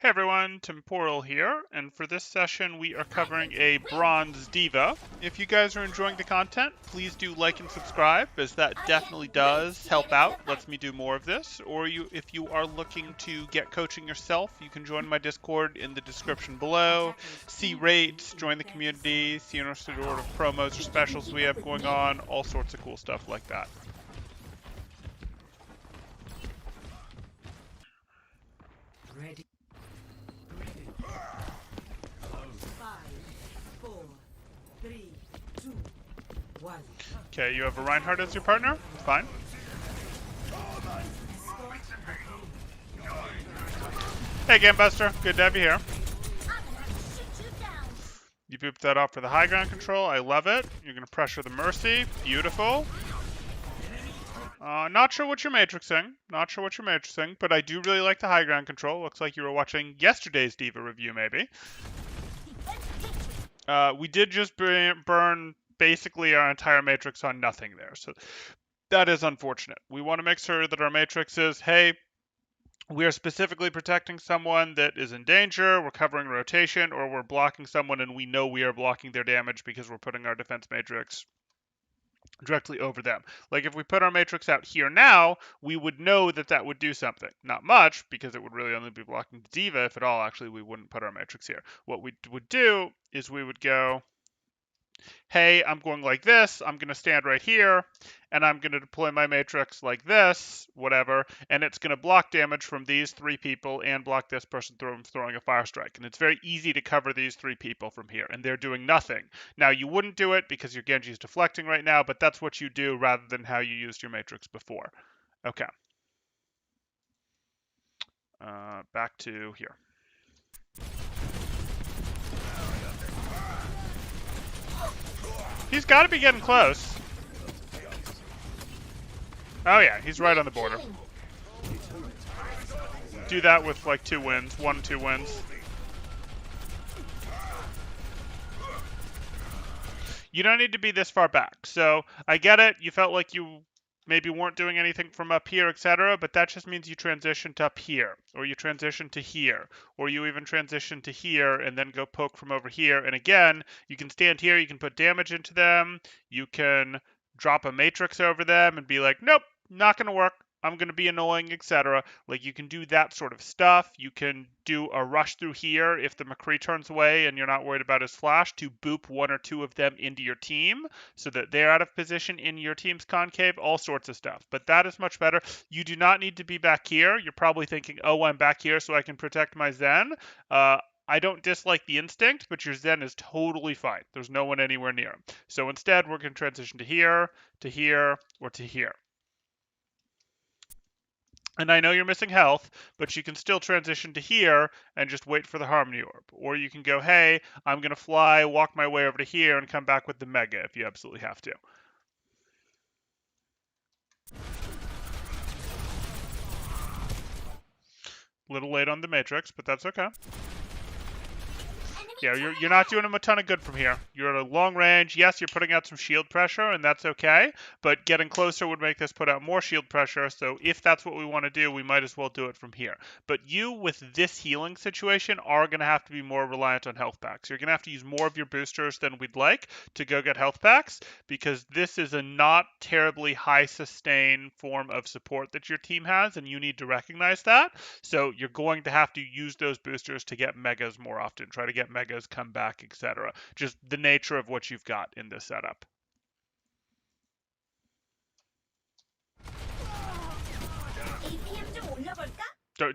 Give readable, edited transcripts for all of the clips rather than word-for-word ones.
Hey everyone, Temporal here, and for this session we are covering a Bronze DVA. If you guys are enjoying the content, please do like and subscribe, as that definitely does help out, lets me do more of this. Or if you are looking to get coaching yourself, you can join my Discord in the description below, see rates, join the community, see any sort of promos or specials we have going on, all sorts of cool stuff like that. Ready. 5, 4, 3, 2, 1. Okay, you have a Reinhardt as your partner? Fine. Hey Gamebuster, good to have you here. You booped that off for the high ground control. I love it. You're going to pressure the Mercy. Beautiful. Not sure what you're matrixing. Not sure what you're matrixing, but I do really like the high ground control. Looks like you were watching yesterday's D.Va review, maybe. We did just burn basically our entire matrix on nothing there, so that is unfortunate. We want to make sure that our matrix is, hey, we are specifically protecting someone that is in danger, we're covering rotation, or we're blocking someone and we know we are blocking their damage because we're putting our defense matrix directly over them. Like if we put our matrix out here now, we would know that that would do something. Not much, because it would really only be blocking the D.Va. If at all, actually, we wouldn't put our matrix here. What we would do is we would go, hey, I'm going like this, I'm going to stand right here, and I'm going to deploy my matrix like this, whatever, and it's going to block damage from these three people and block this person throwing a fire strike. And it's very easy to cover these three people from here, and they're doing nothing. Now, you wouldn't do it because your Genji's deflecting right now, but that's what you do rather than how you used your matrix before. Okay. Back to here. He's got to be getting close. Oh yeah, he's right on the border. Do that with like 2 wins, 1, 2 wins. You don't need to be this far back. So I get it. You felt like you maybe weren't doing anything from up here, etc. But that just means you transitioned up here, or you transitioned to here, or you even transition to here and then go poke from over here. And again, you can stand here. You can put damage into them. You can drop a matrix over them and be like, nope, not going to work. I'm going to be annoying, etc. Like, you can do that sort of stuff. You can do a rush through here if the McCree turns away and you're not worried about his flash to boop 1 or 2 of them into your team so that they're out of position in your team's concave, all sorts of stuff. But that is much better. You do not need to be back here. You're probably thinking, oh, I'm back here so I can protect my Zen. I don't dislike the instinct, but your Zen is totally fine. There's no one anywhere near him. So instead, we're going to transition to here, or to here. And I know you're missing health, but you can still transition to here and just wait for the Harmony Orb. Or you can go, hey, I'm going to fly, walk my way over to here, and come back with the Mega if you absolutely have to. Little late on the Matrix, but that's okay. Yeah, you're not doing him a ton of good from here. You're at a long range. Yes, you're putting out some shield pressure, and that's okay. But getting closer would make this put out more shield pressure. So if that's what we want to do, we might as well do it from here. But you, with this healing situation, are going to have to be more reliant on health packs. You're going to have to use more of your boosters than we'd like to go get health packs, because this is a not terribly high sustain form of support that your team has, and you need to recognize that. So you're going to have to use those boosters to get megas more often. Try to get megas, come back, etc. Just the nature of what you've got in this setup.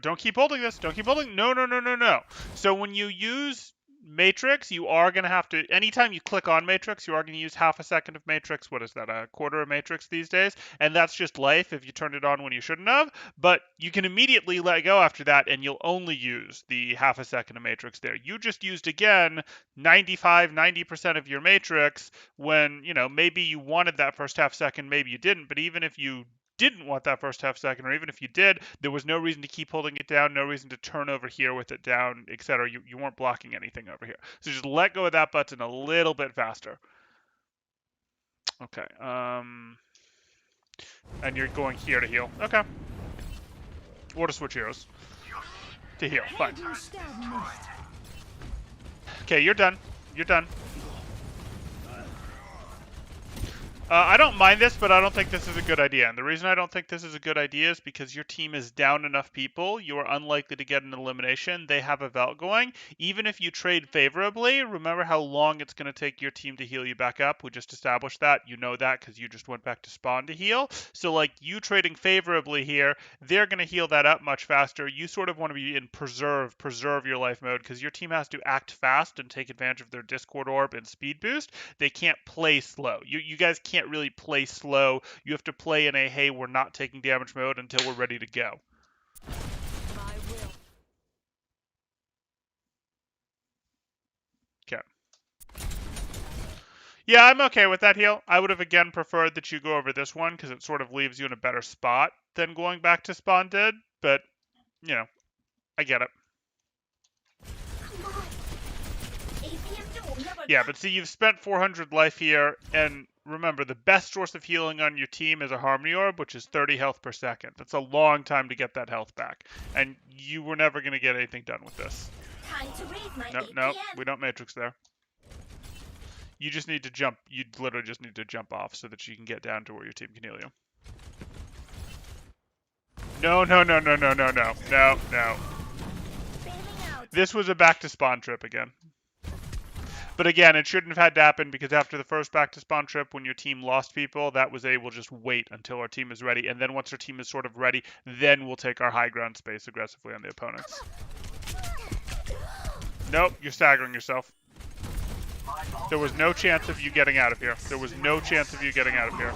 Don't keep holding this. Don't keep holding. No. So when you use Matrix, you are going to have to, anytime you click on Matrix, you are going to use half a second of Matrix. What is that, a quarter of Matrix these days? And that's just life if you turned it on when you shouldn't have. But you can immediately let go after that, and you'll only use the half a second of Matrix there. You just used, again, 90% of your Matrix when, maybe you wanted that first half second, maybe you didn't. But even if you didn't want that first half second, or even if you did, there was no reason to keep holding it down, no reason to turn over here with it down, etc. You weren't blocking anything over here. So just let go of that button a little bit faster. Okay. And you're going here to heal. Okay. Or to switch heroes. To heal. Fine. Okay, you're done. You're done. I don't mind this, but I don't think this is a good idea. And the reason I don't think this is a good idea is because your team is down enough people. You are unlikely to get an elimination. They have a Velt going. Even if you trade favorably, remember how long it's going to take your team to heal you back up. We just established that. You know that because you just went back to spawn to heal. So, like, you trading favorably here, they're going to heal that up much faster. You sort of want to be in preserve your life mode because your team has to act fast and take advantage of their Discord orb and speed boost. They can't play slow. You guys can't really play slow. You have to play in a, hey, we're not taking damage mode until we're ready to go. Okay. Yeah, I'm okay with that heal. I would have again preferred that you go over this one because it sort of leaves you in a better spot than going back to spawn did, but, you know, I get it. Yeah, but see, you've spent 400 life here, and remember, the best source of healing on your team is a Harmony Orb, which is 30 health per second. That's a long time to get that health back, and you were never going to get anything done with this. No, we don't Matrix there. You just need to jump. You literally just need to jump off so that you can get down to where your team can heal you. No. This was a back to spawn trip again. But again, it shouldn't have had to happen because after the first back to spawn trip, when your team lost people, that was we'll just wait until our team is ready. And then once our team is sort of ready, then we'll take our high ground space aggressively on the opponents. Nope, you're staggering yourself. There was no chance of you getting out of here. There was no chance of you getting out of here.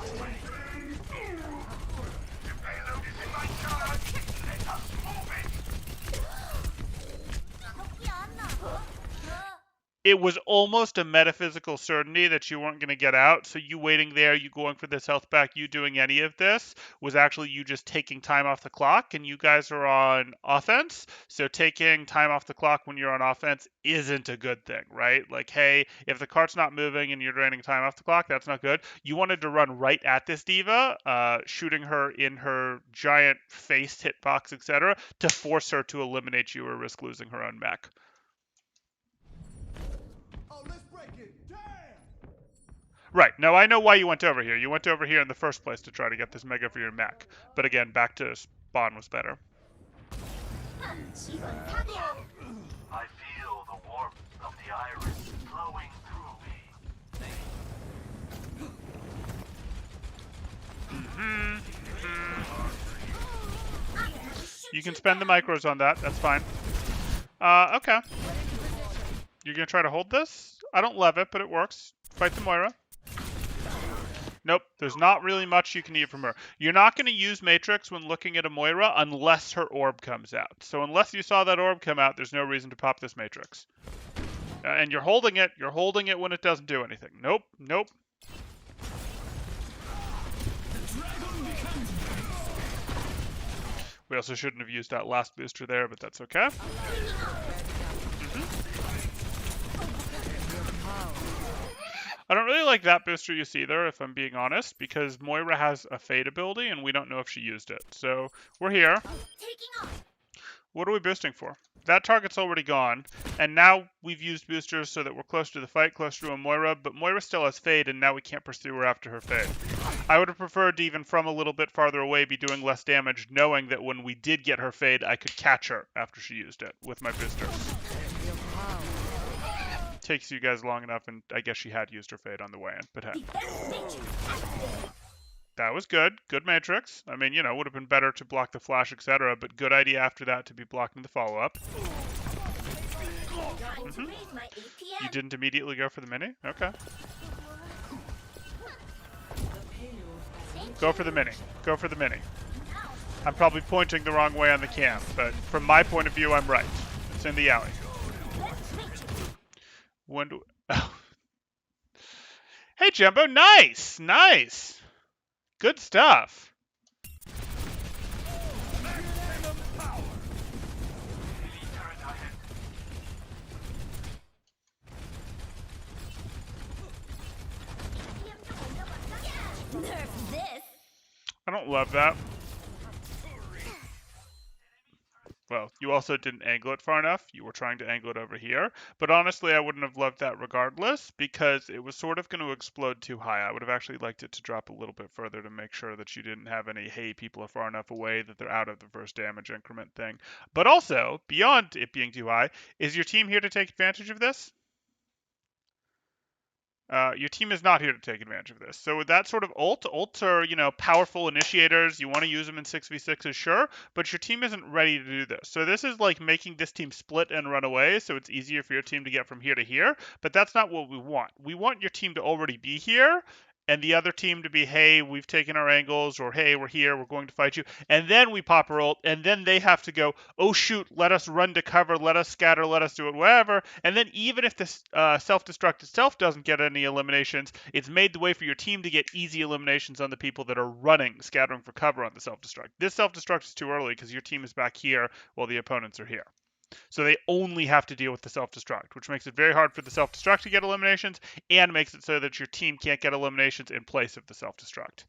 It was almost a metaphysical certainty that you weren't going to get out, so you waiting there, you going for this health back, you doing any of this, was actually you just taking time off the clock, and you guys are on offense, so taking time off the clock when you're on offense isn't a good thing, right? Like, hey, if the cart's not moving and you're draining time off the clock, that's not good. You wanted to run right at this diva, shooting her in her giant face, hitbox, etc., to force her to eliminate you or risk losing her own mech. Right. No, I know why you went over here. You went over here in the first place to try to get this mega for your mech. But again, back to spawn was better. I feel the warmth of the iris flowing through me. You can spend the micros on that. That's fine. Okay. You're going to try to hold this? I don't love it, but it works. Fight the Moira. Nope, there's not really much you can eat from her. You're not going to use Matrix when looking at a Moira unless her orb comes out. So unless you saw that orb come out, there's no reason to pop this Matrix. And you're holding it. You're holding it when it doesn't do anything. Nope. We also shouldn't have used that last booster there, but that's okay. I don't really like that booster use either, if I'm being honest, because Moira has a Fade ability, and we don't know if she used it. So, we're here. What are we boosting for? That target's already gone, and now we've used boosters so that we're close to the fight, closer to a Moira, but Moira still has Fade, and now we can't pursue her after her Fade. I would have preferred to even from a little bit farther away be doing less damage, knowing that when we did get her Fade, I could catch her after she used it with my boosters. Takes you guys long enough, and I guess she had used her Fade on the way in, but hey. That was good. Good Matrix. I mean, you know, would have been better to block the flash, etc., but good idea after that to be blocking the follow-up. You didn't immediately go for the mini? Okay. Go for the mini. Go for the mini. I'm probably pointing the wrong way on the cam, but from my point of view, I'm right. It's in the alley. When do... Oh. Hey, Jumbo. Nice! Nice! Good stuff. I don't love that. Well, You also didn't angle it far enough. You were trying to angle it over here. But honestly, I wouldn't have loved that regardless because it was sort of going to explode too high. I would have actually liked it to drop a little bit further to make sure that you didn't have any, hey, people are far enough away that they're out of the first damage increment thing. But also, beyond it being too high, is your team here to take advantage of this? Your team is not here to take advantage of this. So with that sort of ults are, powerful initiators. You want to use them in 6v6s, sure, but your team isn't ready to do this. So this is like making this team split and run away, so it's easier for your team to get from here to here, but that's not what we want. We want your team to already be here, and the other team to be, hey, we've taken our angles, or hey, we're here, we're going to fight you, and then we pop our ult, and then they have to go, oh shoot, let us run to cover, let us scatter, let us do it, whatever, and then even if this self-destruct itself doesn't get any eliminations, it's made the way for your team to get easy eliminations on the people that are running, scattering for cover on the self-destruct. This self-destruct is too early because your team is back here while the opponents are here. So they only have to deal with the self-destruct, which makes it very hard for the self-destruct to get eliminations and makes it so that your team can't get eliminations in place of the self-destruct.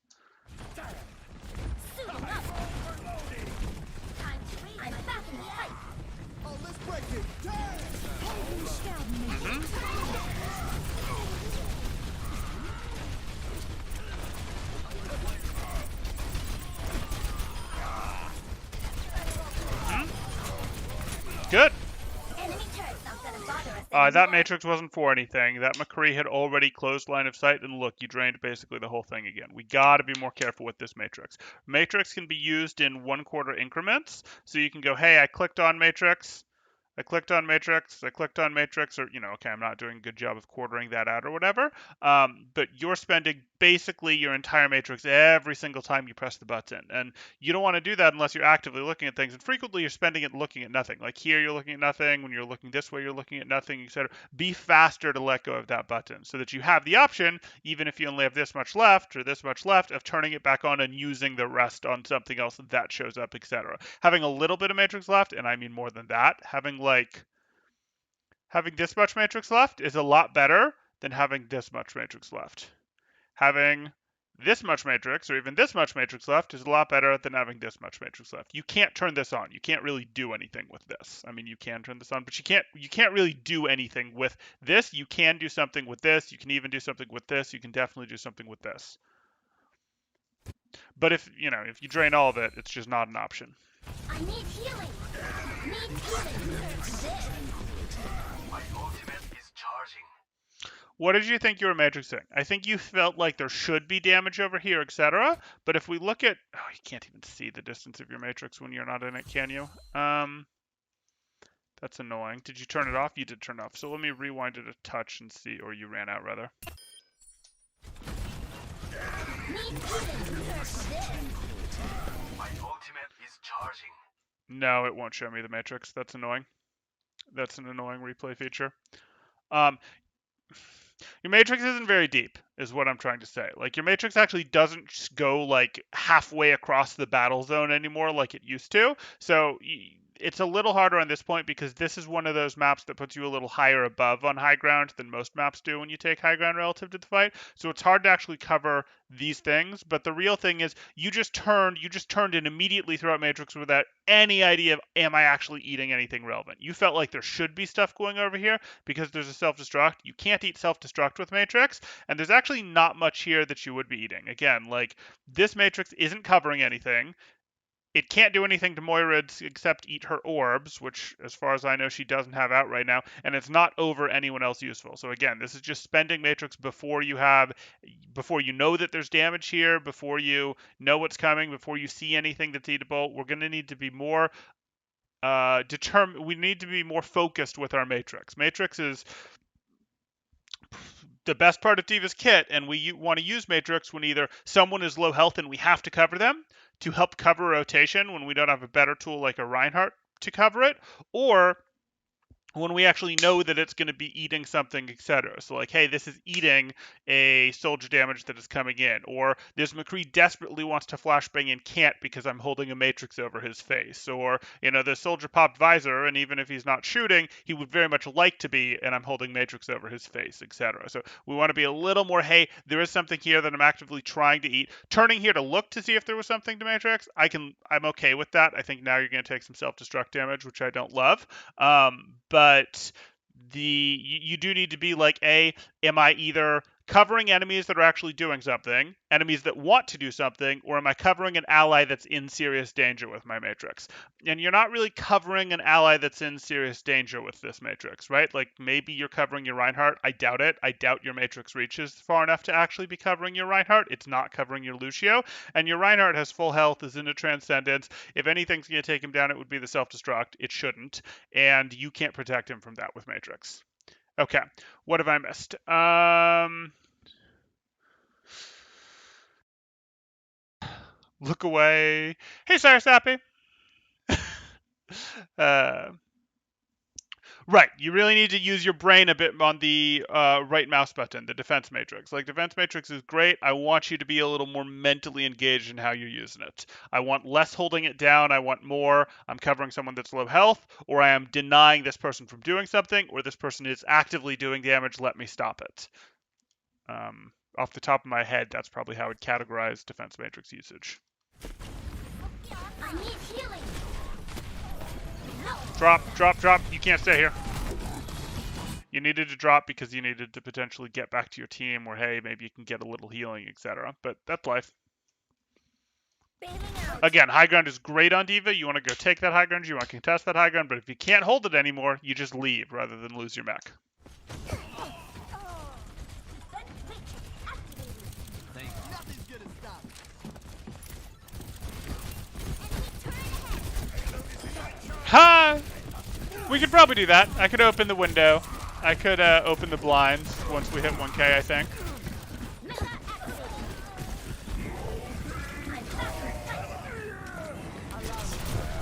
Good. That Matrix wasn't for anything. That McCree had already closed line of sight, and look, you drained basically the whole thing again. We gotta be more careful with this Matrix. Matrix can be used in 1/4 increments, so you can go, hey, I clicked on Matrix, I clicked on Matrix, or, okay, I'm not doing a good job of quartering that out or whatever, but you're spending basically your entire Matrix every single time you press the button, and you don't want to do that unless you're actively looking at things, and frequently you're spending it looking at nothing. Like here, you're looking at nothing, when you're looking this way, you're looking at nothing, etc. Be faster to let go of that button, so that you have the option, even if you only have this much left, or this much left, of turning it back on and using the rest on something else that shows up, etc. Having a little bit of Matrix left, and I mean more than that, having this much Matrix left is a lot better than having this much Matrix left. Having this much Matrix, or even this much Matrix left, is a lot better than having this much Matrix left. You can't turn this on. You can't really do anything with this. I mean, you can turn this on, but you can't really do anything with this. You can do something with this. You can even do something with this. You can definitely do something with this. But if you drain all of it, it's just not an option. I need healing. My ultimate is charging. What did you think you were matrixing? I think you felt like there should be damage over here, etc. But if we look at... Oh, you can't even see the distance of your matrix when you're not in it, can you? That's annoying. Did you turn it off? You did turn it off. So let me rewind it a touch and see, or you ran out, rather. My ultimate is charging. No, it won't show me the matrix. That's annoying. That's an annoying replay feature. Your matrix isn't very deep, is what I'm trying to say. Like, your matrix actually doesn't go, like, halfway across the battle zone anymore like it used to. So it's a little harder on this point because this is one of those maps that puts you a little higher above on high ground than most maps do when you take high ground relative to the fight. So it's hard to actually cover these things. But the real thing is you just turned and immediately throughout Matrix without any idea of, am I actually eating anything relevant? You felt like there should be stuff going over here because there's a self-destruct. You can't eat self-destruct with Matrix, and there's actually not much here that you would be eating. Again, like, this Matrix isn't covering anything. It can't do anything to Moirid except eat her orbs, which, as far as I know, she doesn't have out right now, and it's not over anyone else useful. So again, this is just spending Matrix before you know that there's damage here, before you know what's coming, before you see anything that's eatable. We're going to need to be more we need to be more focused with our Matrix. Matrix is the best part of D.Va's kit, and we want to use Matrix when either someone is low health and we have to cover them to help cover rotation when we don't have a better tool like a Reinhardt to cover it, or when we actually know that it's going to be eating something, etc. So like, hey, this is eating a soldier damage that is coming in, or this McCree desperately wants to flashbang and can't because I'm holding a matrix over his face, or the soldier popped visor, and even if he's not shooting, he would very much like to be, and I'm holding matrix over his face, etc. So we want to be a little more, hey, there is something here that I'm actively trying to eat. Turning here to look to see if there was something to matrix, I'm okay with that. I think now you're going to take some self-destruct damage, which I don't love. But you do need to be like, am I either covering enemies that are actually doing something, enemies that want to do something, or am I covering an ally that's in serious danger with my matrix? And you're not really covering an ally that's in serious danger with this matrix, right? Like maybe you're covering your Reinhardt. I doubt it. I doubt your matrix reaches far enough to actually be covering your Reinhardt. It's not covering your Lucio, and your Reinhardt has full health, is into Transcendence. If anything's going to take him down, it would be the self-destruct. It shouldn't, and you can't protect him from that with matrix. Okay, what have I missed? Look away. Hey, Sarasapi. uh, right, you really need to use your brain a bit on the right mouse button, the defense matrix. Like, defense matrix is great. I want you to be a little more mentally engaged in how you're using it. I want less holding it down. I want more, I'm covering someone that's low health, or I am denying this person from doing something, or this person is actively doing damage. Let me stop it. Off the top of my head, that's probably how I'd categorize defense matrix usage. I need healing. Drop, drop, drop. You can't stay here. You needed to drop because you needed to potentially get back to your team, or hey, maybe you can get a little healing, etc. But that's life. Again, high ground is great on D.Va. You want to go take that high ground, you want to contest that high ground, but if you can't hold it anymore, you just leave rather than lose your mech. Ha! We could probably do that. I could open the window. I could open the blinds once we hit 1k, I think.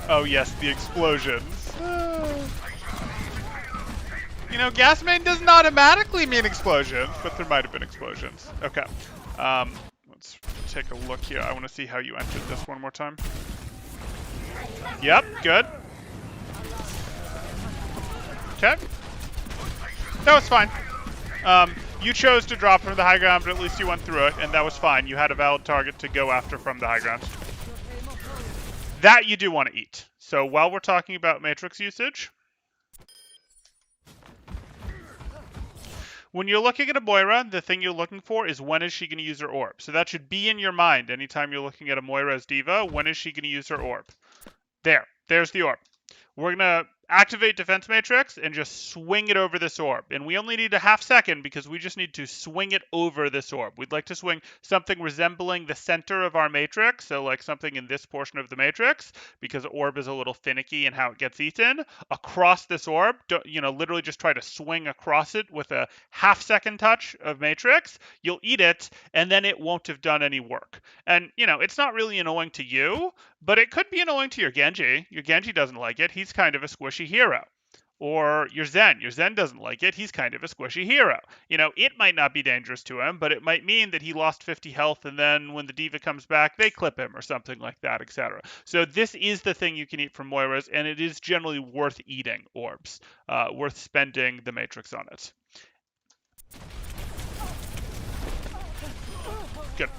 Oh yes, the explosions. Gas main doesn't automatically mean explosions, but there might have been explosions. Okay. Let's take a look here. I want to see how you entered this one more time. Yep, good. Okay. That was fine. You chose to drop from the high ground, but at least you went through it, and that was fine. You had a valid target to go after from the high ground. That you do want to eat. So while we're talking about matrix usage, when you're looking at a Moira, the thing you're looking for is when is she going to use her orb. So that should be in your mind anytime you're looking at a Moira as D.Va. When is she going to use her orb? There's the orb. We're going to activate defense matrix and just swing it over this orb. And we only need a half second because we just need to swing it over this orb. We'd like to swing something resembling the center of our matrix, so like something in this portion of the matrix, because orb is a little finicky in how it gets eaten, across this orb. Literally just try to swing across it with a half second touch of matrix. You'll eat it, and then it won't have done any work. And, it's not really annoying to you, but it could be annoying to your Genji. Your Genji doesn't like it. He's kind of a squishy hero. Or your Zen. Your Zen doesn't like it. He's kind of a squishy hero. It might not be dangerous to him, but it might mean that he lost 50 health, and then when the D.Va comes back, they clip him or something like that, etc. So this is the thing you can eat from Moiras, and it is generally worth eating orbs. Worth spending the Matrix on it. Good.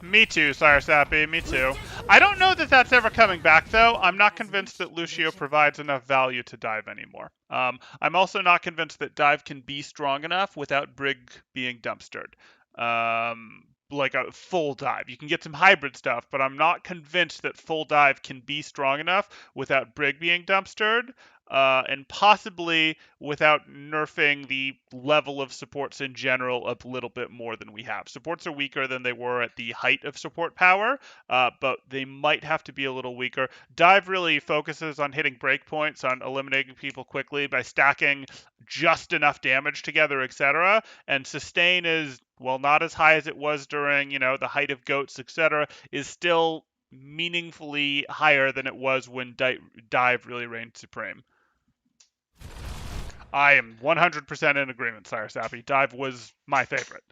Me too, Sarasapi, me too. I don't know that that's ever coming back, though. I'm not convinced that Lucio provides enough value to dive anymore. I'm also not convinced that dive can be strong enough without Brig being dumpstered. Like a full dive. You can get some hybrid stuff, but I'm not convinced that full dive can be strong enough without Brig being dumpstered. And possibly without nerfing the level of supports in general a little bit more than we have. Supports are weaker than they were at the height of support power, but they might have to be a little weaker. Dive really focuses on hitting breakpoints, on eliminating people quickly by stacking just enough damage together, etc. And sustain is, well, not as high as it was during, the height of goats, etc., is still meaningfully higher than it was when dive really reigned supreme. I am 100% in agreement, Sire Sappy. Dive was my favorite.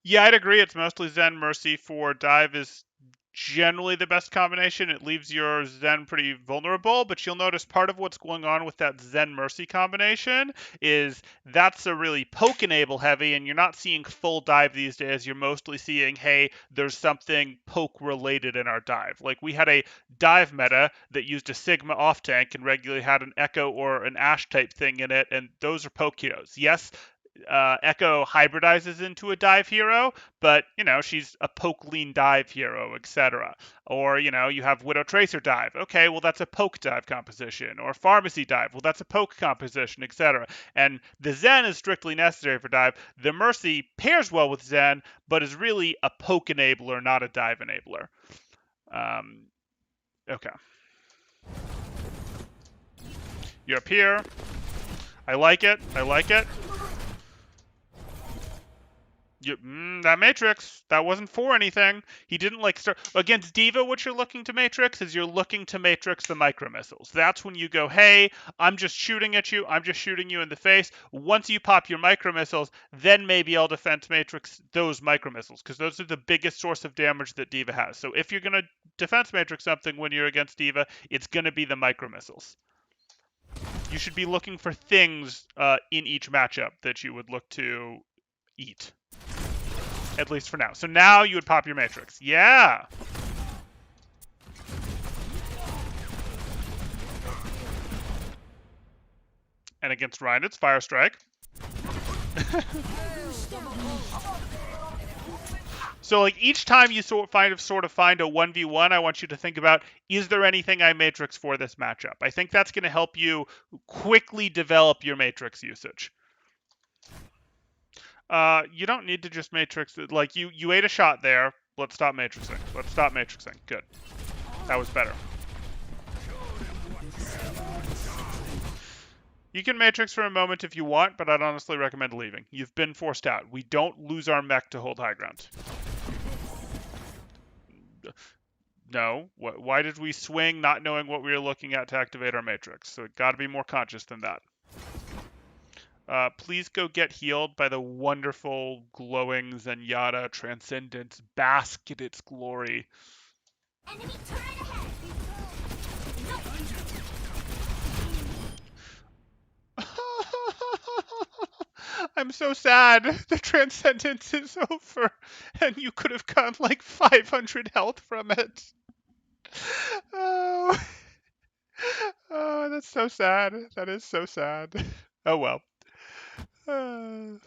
Yeah, I'd agree. It's mostly Zen Mercy for Dive is generally the best combination. It leaves your Zen pretty vulnerable, but you'll notice part of what's going on with that Zen Mercy combination is that's a really poke enable heavy, and you're not seeing full dive these days. You're mostly seeing, hey, there's something poke related in our dive. Like we had a dive meta that used a Sigma off tank and regularly had an Echo or an Ash type thing in it, and those are poke heroes. Yes, Echo hybridizes into a dive hero, but she's a poke lean dive hero, etc. Or you have Widow Tracer dive. Okay, well that's a poke dive composition. Or Pharmacy dive. Well that's a poke composition, etc. And the Zen is strictly necessary for dive. The Mercy pairs well with Zen, but is really a poke enabler, not a dive enabler. Okay. You're up here. I like it. I like it. That Matrix, that wasn't for anything. He didn't start against D.Va. What you're looking to Matrix is you're looking to Matrix the micro missiles. That's when you go, hey, I'm just shooting at you. I'm just shooting you in the face. Once you pop your micro missiles, then maybe I'll defense Matrix those micro missiles because those are the biggest source of damage that D.Va has. So if you're gonna defense Matrix something when you're against D.Va, it's gonna be the micro missiles. You should be looking for things in each matchup that you would look to eat. At least for now. So now you would pop your Matrix. Yeah! And against Ryan, it's Fire Strike. So each time you sort of find a 1v1, I want you to think about, is there anything I Matrix for this matchup? I think that's going to help you quickly develop your Matrix usage. You don't need to just Matrix. You ate a shot there. Let's stop Matrixing. Let's stop Matrixing. Good. That was better. You can Matrix for a moment if you want, but I'd honestly recommend leaving. You've been forced out. We don't lose our mech to hold high ground. No. Why did we swing not knowing what we were looking at to activate our Matrix? So it got to be more conscious than that. Please go get healed by the wonderful, glowing Zenyatta Transcendence. Bask in its glory. Enemy turret ahead. I'm so sad. The Transcendence is over, and you could have gotten 500 health from it. Oh, that's so sad. That is so sad. Oh well. Enemy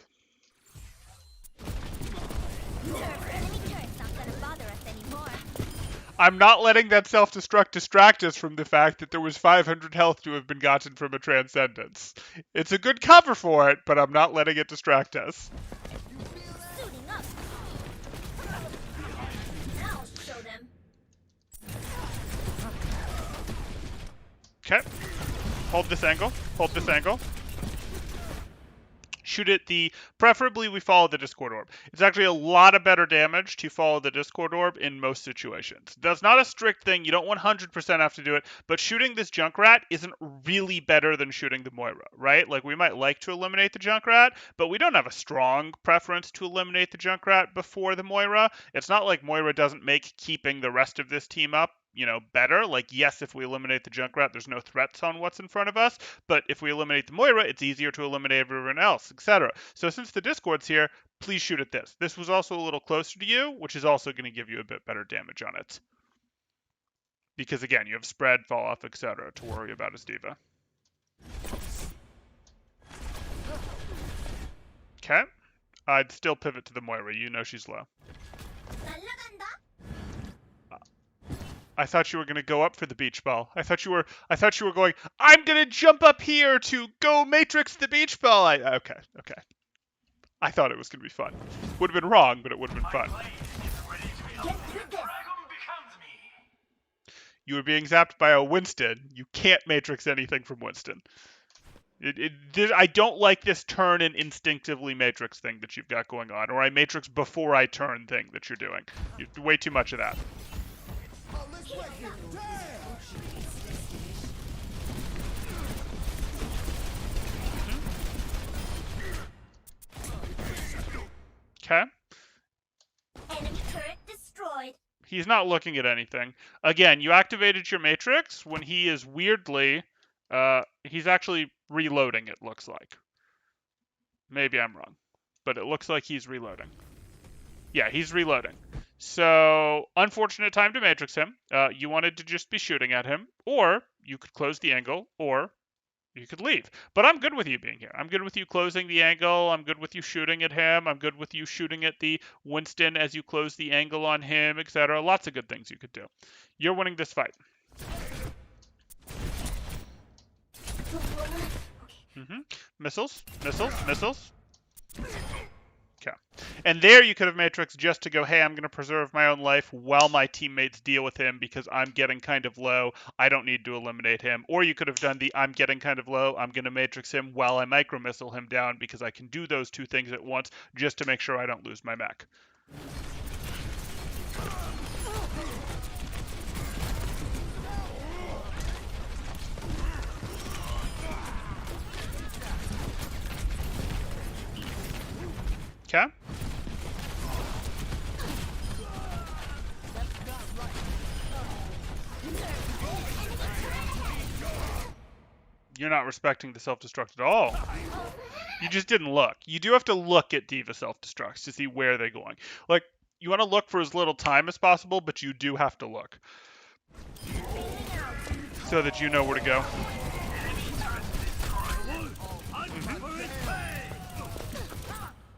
turret's not gonna bother us anymore. I'm not letting that self-destruct distract us from the fact that there was 500 health to have been gotten from a Transcendence. It's a good cover for it, but I'm not letting it distract us. Suiting up. I'll show them. Okay. Hold this angle. Hold this angle. Shoot it preferably we follow the Discord Orb. It's actually a lot of better damage to follow the Discord Orb in most situations. That's not a strict thing. You don't 100% have to do it, but shooting this Junkrat isn't really better than shooting the Moira, right? We might like to eliminate the Junkrat, but we don't have a strong preference to eliminate the Junkrat before the Moira. It's not like Moira doesn't make keeping the rest of this team up better. Yes, if we eliminate the Junkrat, there's no threats on what's in front of us, but if we eliminate the Moira, it's easier to eliminate everyone else, etc. So since the Discord's here, please shoot at this. This was also a little closer to you, which is also going to give you a bit better damage on it. Because again, you have spread, fall off, etc. to worry about as D.Va. Okay. I'd still pivot to the Moira. You know she's low. I thought you were going to go up for the beach ball. I thought you were going, I'm going to jump up here to go Matrix the beach ball. Okay. I thought it was going to be fun. Would have been wrong, but it would have been fun. You were being zapped by a Winston. You can't Matrix anything from Winston. I don't like this turn and instinctively matrix thing that you've got going on, or I matrix before I turn thing that you're doing. Way too much of that. Okay. Enemy turret destroyed. He's not looking at anything. Again, you activated your matrix when he is weirdly, he's actually reloading, it looks like. Maybe I'm wrong, but it looks like he's reloading. Yeah, he's reloading. So, unfortunate time to matrix him. You wanted to just be shooting at him, or you could close the angle, or you could leave. But I'm good with you being here. I'm good with you closing the angle. I'm good with you shooting at him. I'm good with you shooting at the Winston as you close the angle on him, etc. Lots of good things you could do. You're winning this fight. Missiles, missiles, missiles. Okay. And there you could have matrixed just to go, hey, I'm going to preserve my own life while my teammates deal with him because I'm getting kind of low. I don't need to eliminate him. Or you could have done the I'm getting kind of low. I'm going to matrix him while I micro missile him down because I can do those two things at once just to make sure I don't lose my mech. Okay. You're not respecting the self-destruct at all. You just didn't look. You do have to look at Diva self-destructs to see where they're going. Like, you want to look for as little time as possible, but you do have to look. So that you know where to go.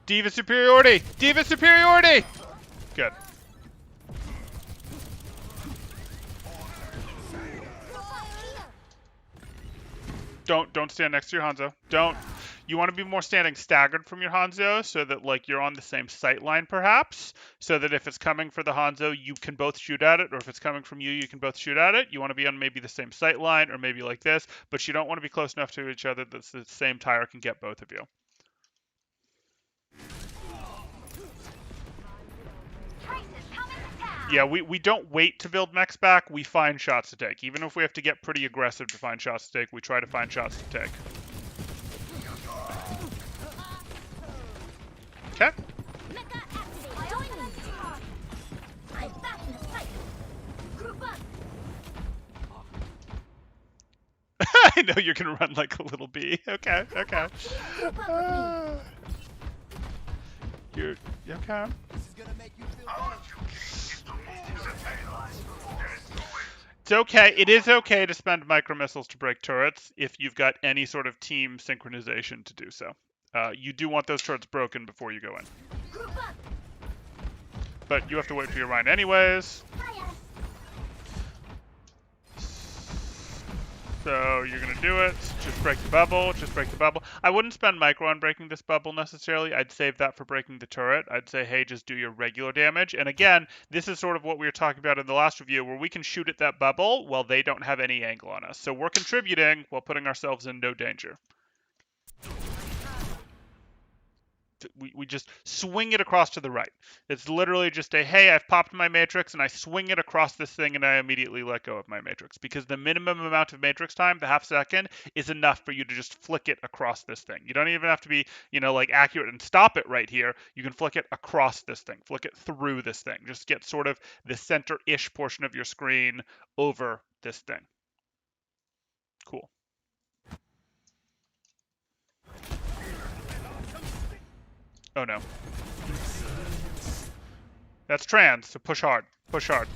Diva superiority! Diva superiority! Good. Don't stand next to your Hanzo. Don't. You want to be more standing staggered from your Hanzo so that like you're on the same sight line perhaps, so that if it's coming for the Hanzo, you can both shoot at it, or if it's coming from you, you can both shoot at it. You want to be on maybe the same sight line or maybe like this, but you don't want to be close enough to each other that the same tire can get both of you. Yeah, we don't wait to build mechs back, we find shots to take. Even if we have to get pretty aggressive to find shots to take, we try to find shots to take. Okay. I know you're gonna run like a little bee. Okay, okay. You're okay. It's okay. It is okay to spend micro missiles to break turrets if you've got any sort of team synchronization to do so. You do want those turrets broken before you go in. But you have to wait for your Rhine anyways. So you're going to do it. Just break the bubble. Just break the bubble. I wouldn't spend micro on breaking this bubble necessarily. I'd save that for breaking the turret. I'd say, hey, just do your regular damage. And again, this is sort of what we were talking about in the last review, where we can shoot at that bubble while they don't have any angle on us. So we're contributing while putting ourselves in no danger. We just swing it across to the right. It's literally just a, hey, I've popped my matrix, and I swing it across this thing, and I immediately let go of my matrix. Because the minimum amount of matrix time, the half second, is enough for you to just flick it across this thing. You don't even have to be, like accurate and stop it right here. You can flick it across this thing. Flick it through this thing. Just get sort of the center-ish portion of your screen over this thing. Cool. Oh no. That's trans, so push hard. Push hard.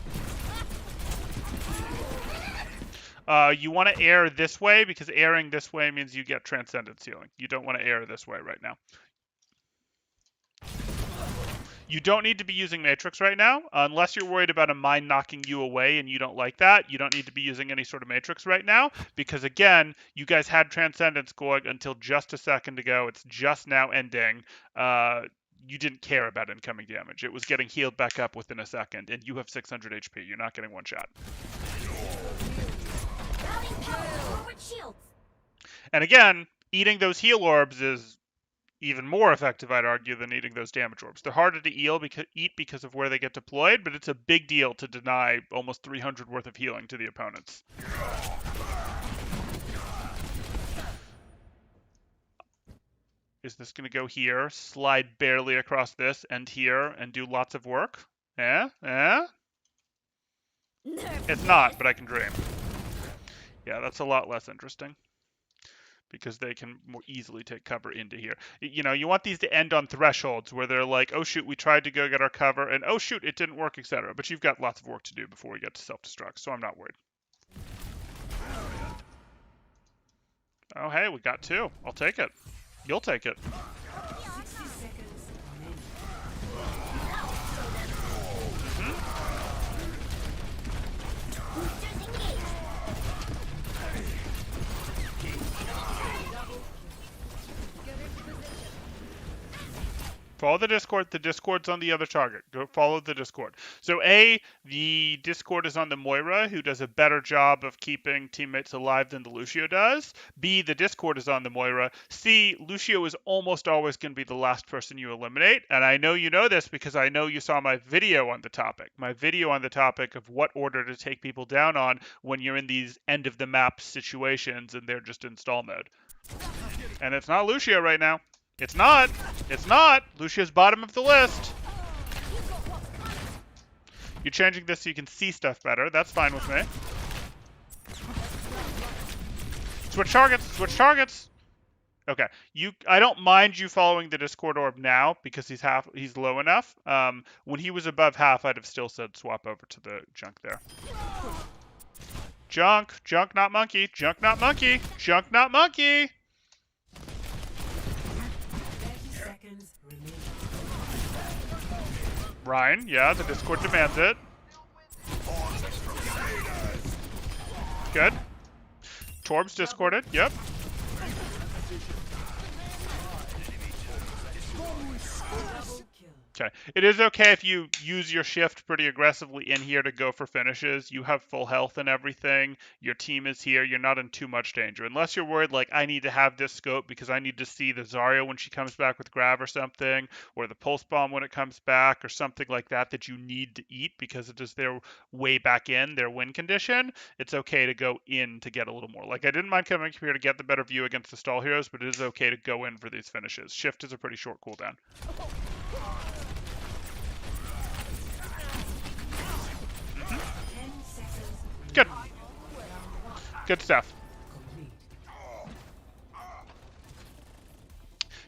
You want to air this way, because airing this way means you get transcendent ceiling. You don't want to air this way right now. You don't need to be using Matrix right now, unless you're worried about a mine knocking you away and you don't like that. You don't need to be using any sort of Matrix right now, because again, you guys had Transcendence going until just a second ago. It's just now ending. You didn't care about incoming damage. It was getting healed back up within a second, and you have 600 HP. You're not getting one shot. And again, Eating those heal orbs is even more effective, I'd argue, than eating those damage orbs. They're harder to eat because of where they get deployed, but it's a big deal to deny almost 300 worth of healing to the opponents. Is this going to go here, slide barely across this, and here, and do lots of work? Eh? It's not, but I can dream. Yeah, that's a lot less interesting, because they can more easily take cover into here. You know, you want these to end on thresholds where they're like, oh shoot, we tried to go get our cover, and oh shoot, it didn't work, etc. But you've got lots of work to do before we get to self-destruct, so I'm not worried. Oh hey, we got 2. I'll take it. You'll take it. 60 seconds remaining. Follow the Discord. The Discord's on the other target. Go follow the Discord. So A, the Discord is on the Moira, who does a better job of keeping teammates alive than the Lucio does. B, the Discord is on the Moira. C, Lucio is almost always going to be the last person you eliminate. And I know you know this because I know you saw my video on the topic. My video on the topic of what order to take people down on when you're in these end of the map situations and they're just in stall mode. And it's not Lucio right now. It's not. It's not. Lucio's bottom of the list. You're changing this so you can see stuff better. That's fine with me. Switch targets. Switch targets. Okay. I don't mind you following the Discord orb now because he's low enough. When he was above half, I'd have still said swap over to the junk there. Junk. Junk, not monkey. Junk, not monkey. Junk, not monkey. Ryan, yeah, the Discord demands it. Good. Torb's discorded, yep. Okay. It is okay if you use your shift pretty aggressively in here to go for finishes. You have full health and everything. Your team is here. You're not in too much danger. Unless you're worried, like, I need to have this scope because I need to see the Zarya when she comes back with Grav or something, or the Pulse Bomb when it comes back, or something like that you need to eat because it is their way back in, their win condition. It's okay to go in to get a little more. Like, I didn't mind coming up here to get the better view against the stall heroes, but it is okay to go in for these finishes. Shift is a pretty short cooldown. Good. Good stuff.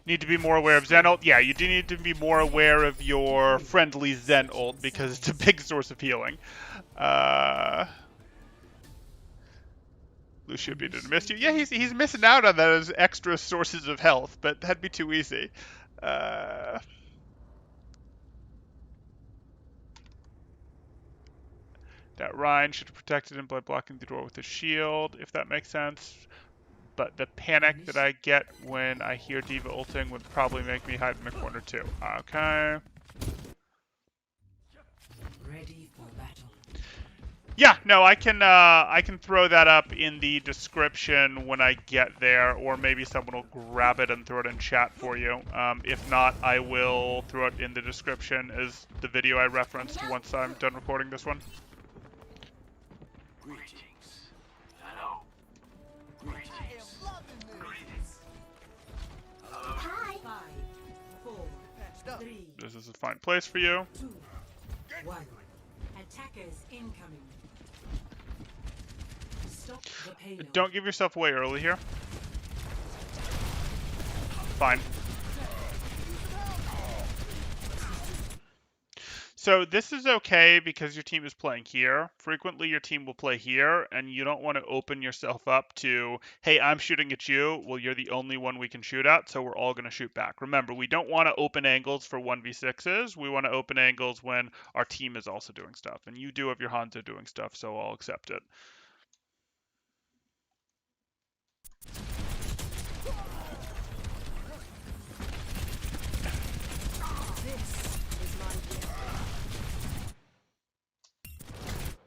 Need to be more aware of Zen ult. Yeah, you do need to be more aware of your friendly Zen ult because it's a big source of healing. Lucio didn't miss you. Yeah, he's missing out on that as extra sources of health, but that'd be too easy. That Ryan should have protected him by blocking the door with his shield, if that makes sense. But the panic that I get when I hear D.Va ulting would probably make me hide in the corner too. Okay. Ready for battle. Yeah, no, I can throw that up in the description when I get there, or maybe someone will grab it and throw it in chat for you. If not, I will throw it in the description as the video I referenced once I'm done recording this one. Greetings. Hello. Greetings. Greetings. Hi. 5, 4, 3, This is a fine place for you. 2, 1. Attackers incoming. Stop the payload. Don't give yourself away early here. Fine. So this is okay because your team is playing here. Frequently your team will play here, and you don't want to open yourself up to, hey, I'm shooting at you. Well, you're the only one we can shoot at, so we're all going to shoot back. Remember, we don't want to open angles for 1v6s. We want to open angles when our team is also doing stuff. And you do have your Hanzo doing stuff, so I'll accept it.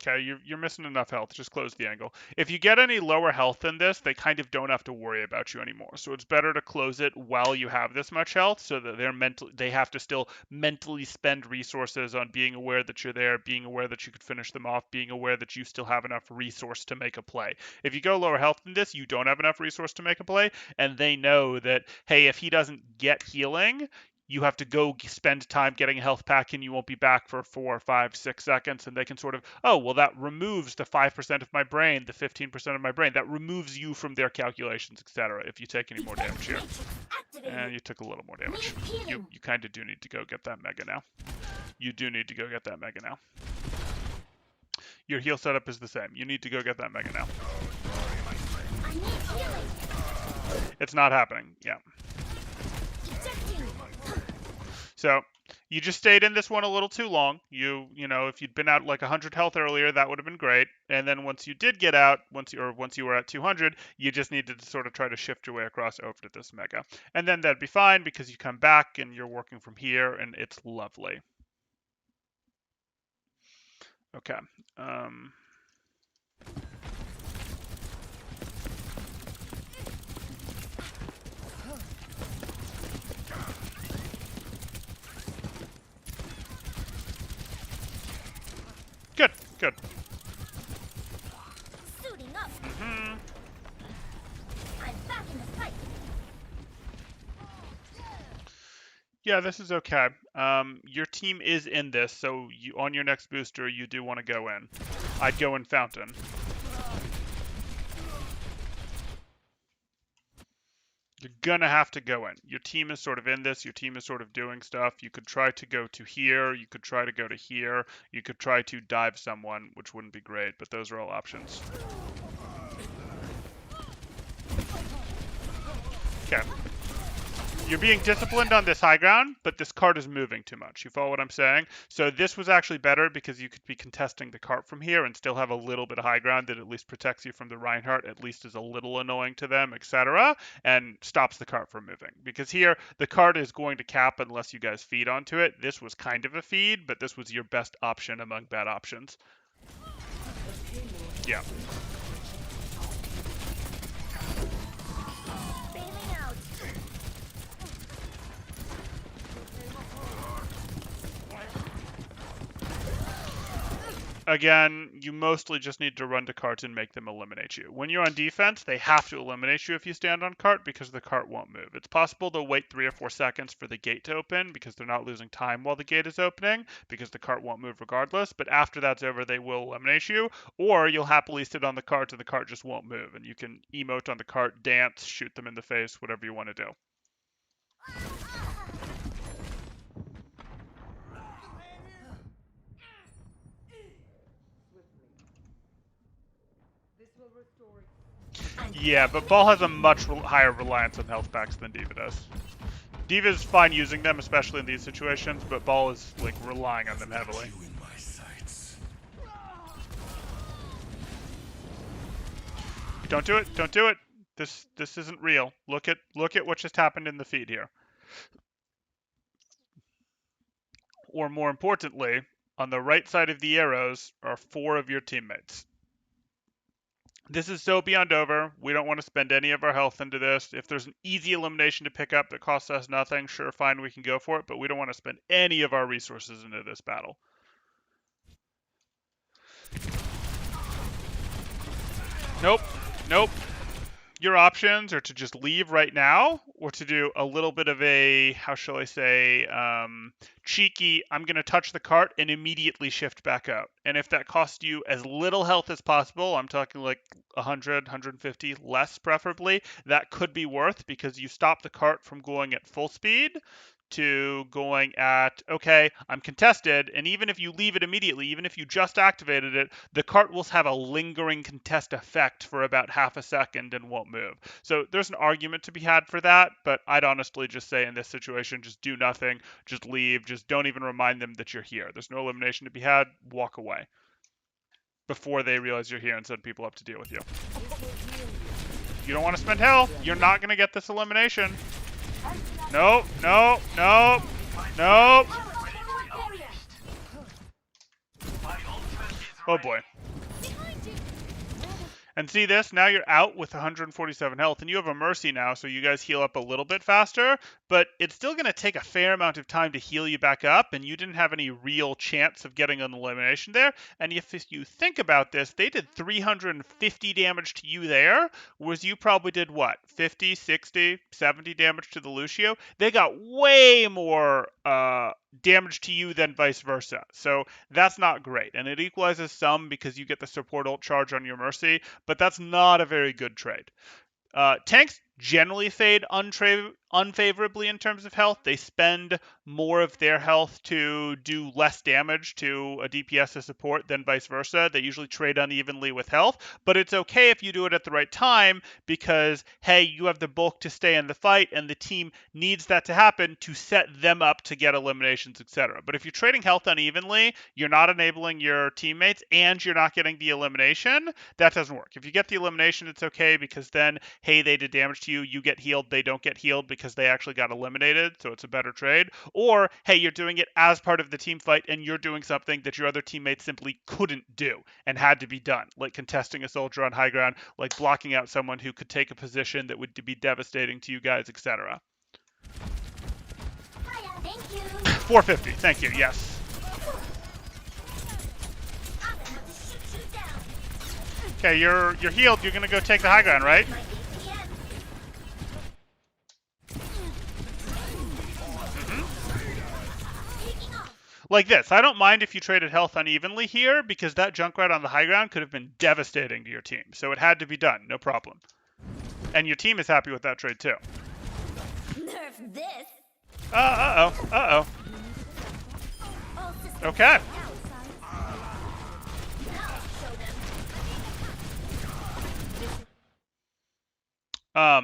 Okay, you're missing enough health. Just close the angle. If you get any lower health than this, they kind of don't have to worry about you anymore. So it's better to close it while you have this much health, so that they have to still mentally spend resources on being aware that you're there, being aware that you could finish them off, being aware that you still have enough resource to make a play. If you go lower health than this, you don't have enough resource to make a play, and they know that, hey, if he doesn't get healing, you have to go spend time getting a health pack and you won't be back for 4, 5, 6 seconds. And they can sort of, oh, well, that removes the 5% of my brain, the 15% of my brain. That removes you from their calculations, etc. if you take any more damage here. And you took a little more damage. You kind of do need to go get that mega now. You do need to go get that mega now. Your heal setup is the same. You need to go get that mega now. It's not happening. Yeah. So you just stayed in this one a little too long. You know, if you'd been out like 100 health earlier, that would have been great. And then once you did get out, once you were at 200, you just needed to sort of try to shift your way across over to this mega. And then that'd be fine because you come back and you're working from here and it's lovely. Okay. Good, good. Suiting up. Mm-hmm. I'm back in the fight. Yeah, this is okay. Your team is in this, so on your next booster, you do want to go in. I'd go in Fountain. You're gonna have to go in. Your team is sort of in this. Your team is sort of doing stuff. You could try to go to here. You could try to go to here. You could try to dive someone, which wouldn't be great, but those are all options. Okay. You're being disciplined on this high ground, but this cart is moving too much. You follow what I'm saying? So this was actually better because you could be contesting the cart from here and still have a little bit of high ground that at least protects you from the Reinhardt, at least is a little annoying to them, etc., and stops the cart from moving. Because here, the cart is going to cap unless you guys feed onto it. This was kind of a feed, but this was your best option among bad options. Yeah. Again, you mostly just need to run to cart and make them eliminate you. When you're on defense, they have to eliminate you if you stand on cart because the cart won't move. It's possible to wait 3 or 4 seconds for the gate to open because they're not losing time while the gate is opening because the cart won't move regardless. But after that's over, they will eliminate you, or you'll happily sit on the cart and the cart just won't move. And you can emote on the cart, dance, shoot them in the face, whatever you want to do. Yeah, but Ball has a much higher reliance on health packs than D.Va does. D.Va is fine using them, especially in these situations, but Ball is like relying on them heavily. Don't do it! Don't do it! This isn't real. Look at what just happened in the feed here. Or more importantly, on the right side of the arrows are 4 of your teammates. This is so beyond over. We don't want to spend any of our health into this. If there's an easy elimination to pick up that costs us nothing, sure, fine, we can go for it, but we don't want to spend any of our resources into this battle. Nope. Nope. Your options are to just leave right now or to do a little bit of a, how shall I say, cheeky, I'm going to touch the cart and immediately shift back out. And if that costs you as little health as possible, I'm talking like 100, 150, less preferably, that could be worth because you stop the cart from going at full speed to going at, okay, I'm contested, and even if you leave it immediately, even if you just activated it, the cart will have a lingering contest effect for about half a second and won't move. So there's an argument to be had for that, but I'd honestly just say in this situation, just do nothing, just leave, just don't even remind them that you're here. There's no elimination to be had, walk away before they realize you're here and send people up to deal with you. You don't want to spend health, you're not going to get this elimination. Nope, nope, nope, nope. Oh boy. And see this? Now you're out with 147 health, and you have a Mercy now, so you guys heal up a little bit faster, but it's still going to take a fair amount of time to heal you back up, and you didn't have any real chance of getting an elimination there. And if you think about this, they did 350 damage to you there, whereas you probably did what? 50, 60, 70 damage to the Lucio? They got way more damage to you than vice versa. So that's not great. And it equalizes some because you get the support ult charge on your Mercy, but that's not a very good trade. Tanks generally fade unfavorably in terms of health. They spend more of their health to do less damage to a DPS as support than vice versa. They usually trade unevenly with health, but it's okay if you do it at the right time because, hey, you have the bulk to stay in the fight and the team needs that to happen to set them up to get eliminations, etc. But if you're trading health unevenly, you're not enabling your teammates and you're not getting the elimination, that doesn't work. If you get the elimination, it's okay because then, hey, they did damage to you, you get healed, they don't get healed because they actually got eliminated, so it's a better trade. Or, hey, you're doing it as part of the team fight and you're doing something that your other teammates simply couldn't do and had to be done, like contesting a soldier on high ground, like blocking out someone who could take a position that would be devastating to you guys, etc. Thank you. 450, thank you, yes. I'm gonna have to shoot you down. Okay, you're healed, you're gonna go take the high ground, right? My APM. Taking off. Like this. I don't mind if you traded health unevenly here because that Junkrat on the high ground could have been devastating to your team. So it had to be done, no problem. And your team is happy with that trade too. Nerf this. Uh-oh. All systems Okay. out, son. Now I'll show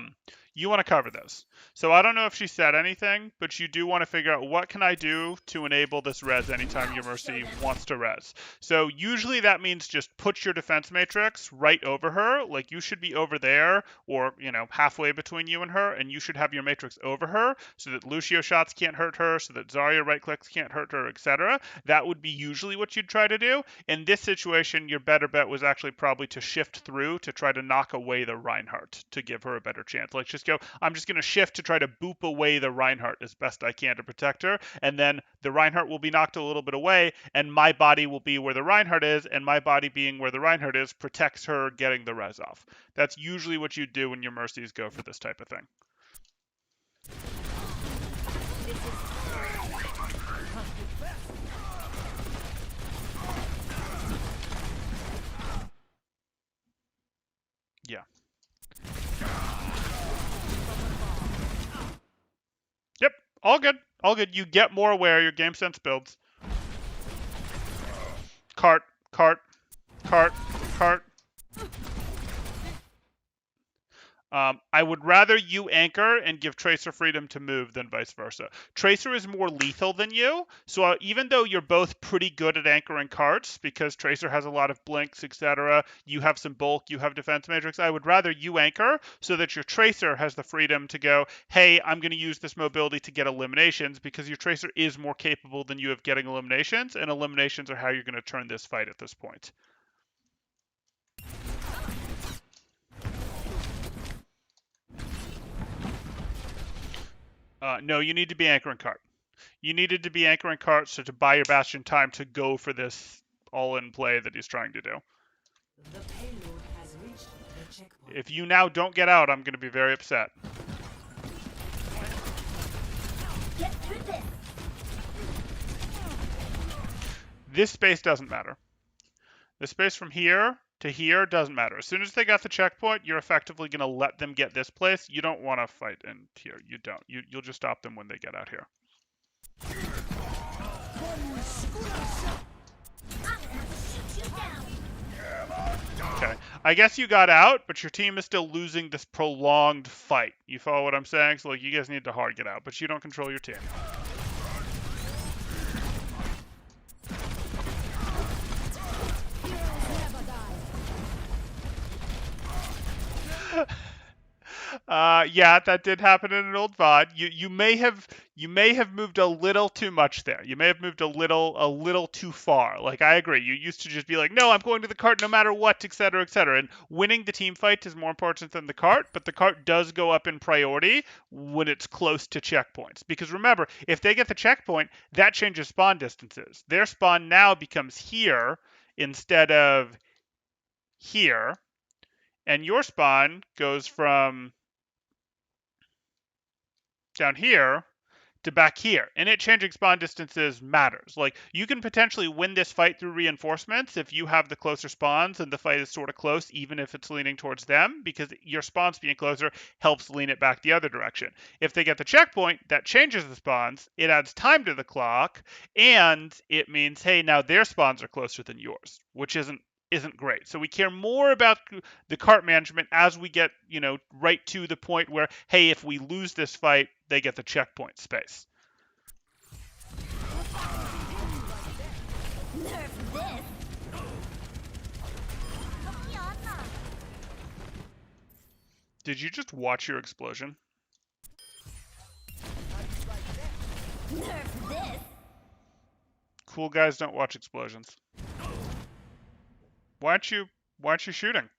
them. You want to cover this. So I don't know if she said anything, but you do want to figure out what can I do to enable this res anytime your Mercy wants to res. So usually that means just put your defense matrix right over her. Like you should be over there or, halfway between you and her, and you should have your matrix over her so that Lucio shots can't hurt her, so that Zarya right clicks can't hurt her, etc. That would be usually what you'd try to do. In this situation, your better bet was actually probably to shift through to try to knock away the Reinhardt to give her a better chance. Like just go, I'm just going to shift to try to boop away the Reinhardt as best I can to protect her, and then the Reinhardt will be knocked a little bit away, and my body will be where the Reinhardt is, and my body being where the Reinhardt is protects her getting the res off. That's usually what you do when your Mercies go for this type of thing. Yeah. Yep, all good. All good. You get more aware. Your game sense builds. Cart, cart, cart, cart. I would rather you anchor and give Tracer freedom to move than vice versa. Tracer is more lethal than you, so even though you're both pretty good at anchoring carts, because Tracer has a lot of blinks, etc., you have some bulk, you have defense matrix, I would rather you anchor so that your Tracer has the freedom to go, hey, I'm going to use this mobility to get eliminations, because your Tracer is more capable than you of getting eliminations, and eliminations are how you're going to turn this fight at this point. No, you need to be anchoring cart. You needed to be anchoring cart so to buy your Bastion time to go for this all-in play that he's trying to do. The payload has reached the checkpoint. If you now don't get out, I'm going to be very upset. Get through this. This space doesn't matter. The space from here to here doesn't matter. As soon as they got the checkpoint, you're effectively going to let them get this place. You don't want to fight in here. You don't. You'll just stop them when they get out here. I'm gonna have to shoot you down. Okay. I guess you got out, but your team is still losing this prolonged fight. You follow what I'm saying? So, like, you guys need to hard get out, but you don't control your team. Yeah, that did happen in an old VOD. You may have moved a little too much there. You may have moved a little too far. Like I agree. You used to just be like, no, I'm going to the cart no matter what, etc., etc. And winning the team fight is more important than the cart, but the cart does go up in priority when it's close to checkpoints. Because remember, if they get the checkpoint, that changes spawn distances. Their spawn now becomes here instead of here, and your spawn goes from down here to back here. And it changing spawn distances matters. Like, you can potentially win this fight through reinforcements if you have the closer spawns and the fight is sort of close, even if it's leaning towards them, because your spawns being closer helps lean it back the other direction. If they get the checkpoint, that changes the spawns, it adds time to the clock, and it means, hey, now their spawns are closer than yours, which isn't great. So we care more about the cart management as we get, right to the point where, hey, if we lose this fight, they get the checkpoint space. Nerf this. Did you just watch your explosion? Nerf this. Cool guys don't watch explosions. Why aren't you shooting?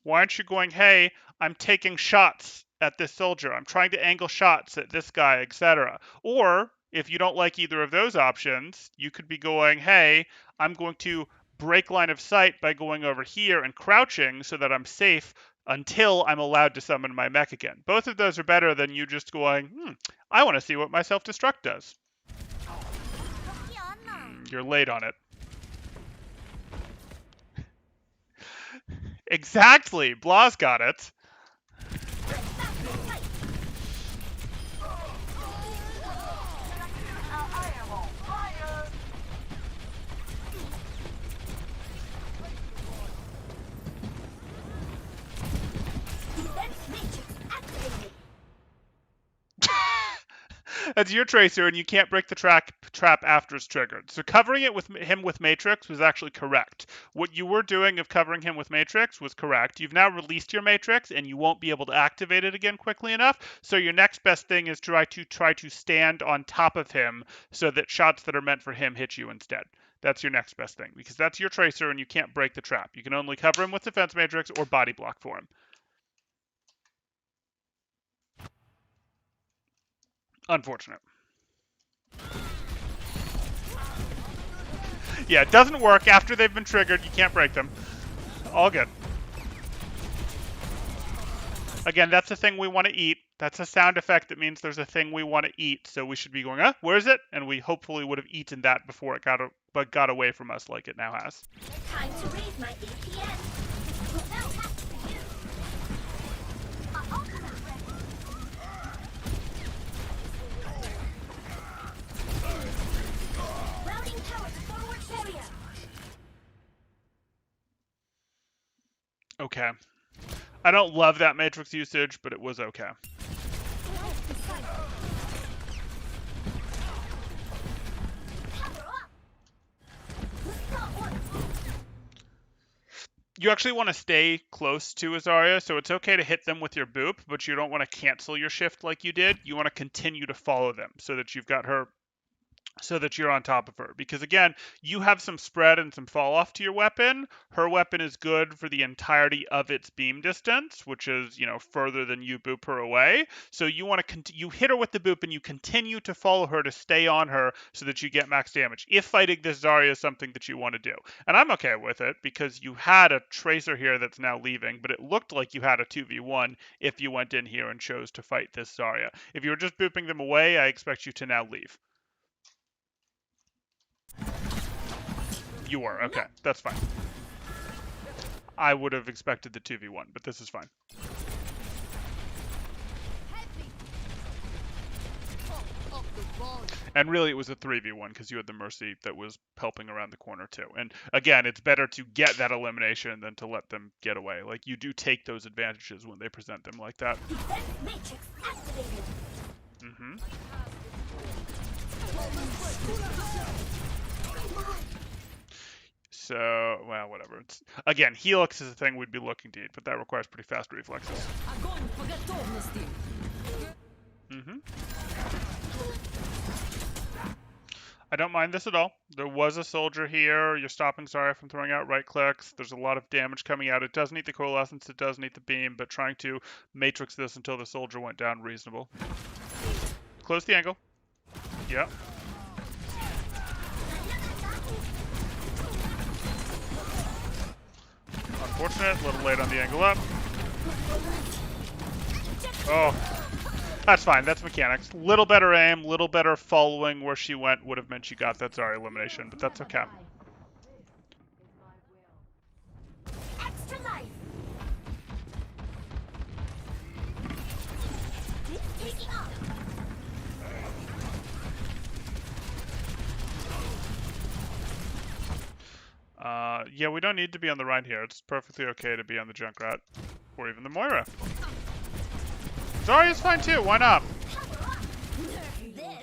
Why aren't you going, hey, I'm taking shots at this soldier. I'm trying to angle shots at this guy, etc. Or if you don't like either of those options, you could be going, hey, I'm going to break line of sight by going over here and crouching so that I'm safe until I'm allowed to summon my mech again. Both of those are better than you just going, I want to see what my self-destruct does. You're late on it. Exactly. Blah's got it. I am on fire! Defense matrix activated. That's your tracer, and you can't break the trap after it's triggered. So covering it with him with Matrix was actually correct. What you were doing of covering him with Matrix was correct. You've now released your Matrix, and you won't be able to activate it again quickly enough. So your next best thing is try to stand on top of him so that shots that are meant for him hit you instead. That's your next best thing, because that's your tracer, and you can't break the trap. You can only cover him with Defense Matrix or body block for him. Unfortunate. Yeah, it doesn't work. After they've been triggered, you can't break them. All good. Again, that's a thing we want to eat. That's a sound effect that means there's a thing we want to eat. So we should be going, where is it? And we hopefully would have eaten that before it got away from us like it now has. Time to raise my APM. Routing tower to forward area. Okay. I don't love that Matrix usage, but it was okay. You actually want to stay close to Azaria, so it's okay to hit them with your boop, but you don't want to cancel your shift like you did. You want to continue to follow them so that you've got her, so that you're on top of her. Because again, you have some spread and some fall off to your weapon. Her weapon is good for the entirety of its beam distance, which is, further than you boop her away. So you want to you hit her with the boop and you continue to follow her to stay on her so that you get max damage. If fighting this Zarya is something that you want to do. And I'm okay with it because you had a tracer here that's now leaving, but it looked like you had a 2v1 if you went in here and chose to fight this Zarya. If you were just booping them away, I expect you to now leave. You were, okay, that's fine. I would have expected the 2v1, but this is fine. And really it was a 3v1 because you had the Mercy that was helping around the corner too. And again, it's better to get that elimination than to let them get away. Like, you do take those advantages when they present them like that. Defense matrix activated. Mm-hmm. So, well, whatever. It's, again, Helix is a thing we'd be looking to eat, but that requires pretty fast reflexes. Огонь по готовности. I don't mind this at all. There was a soldier here. You're stopping Zarya from throwing out right clicks. There's a lot of damage coming out. It does need the coalescence. It does need the beam, but trying to matrix this until the soldier went down reasonable. Close the angle. Yeah. Unfortunate. A little late on the angle up. Oh. That's fine. That's mechanics. Little better aim, little better following where she went would have meant she got that Zarya elimination, but that's okay. Extra life. Taking off. Yeah, we don't need to be on the right here. It's perfectly okay to be on the Junkrat, or even the Moira. Zarya's fine too. Why not?